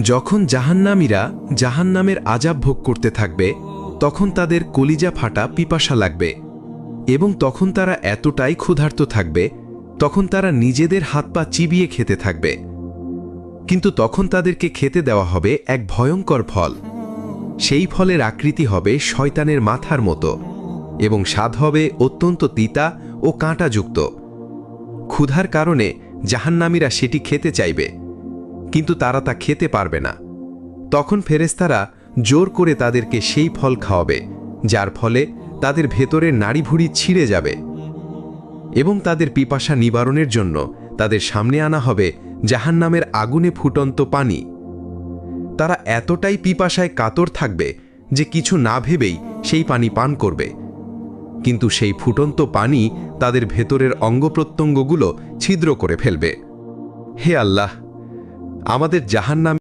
যখন জাহান্নামীরা জাহান্নামের আযাব ভোগ করতে থাকবে তখন তাদের কলিজা ফাটা পিপাসা লাগবে এবং তখন তারা এতটাই ক্ষুধার্ত থাকবে তখন তারা নিজেদের হাত পা চিবিয়ে খেতে থাকবে। কিন্তু তখন তাদেরকে খেতে দেওয়া হবে এক ভয়ঙ্কর ফল। সেই ফলের আকৃতি হবে শয়তানের মাথার মতো এবং স্বাদ হবে অত্যন্ত তিতা ও কাঁটাযুক্ত। ক্ষুধার কারণে জাহান্নামীরা সেটি খেতে চাইবে, কিন্তু তারা তা খেতে পারবে না। তখন ফেরেশতারা জোর করে তাদেরকে সেই ফল খাওয়াবে, যার ফলে তাদের ভেতরের নাড়িভুড়ি ছিঁড়ে যাবে এবং তাদের পিপাসা নিবারণের জন্য তাদের সামনে আনা হবে জাহান্নামের আগুনে ফুটন্ত পানি। তারা এতটাই পিপাসায় কাতর থাকবে যে কিছু না ভেবেই সেই পানি পান করবে, কিন্তু সেই ফুটন্ত পানি তাদের ভেতরের অঙ্গপ্রত্যঙ্গগুলো ছিদ্র করে ফেলবে। হে আল্লাহ, আমাদের জাহান্নাম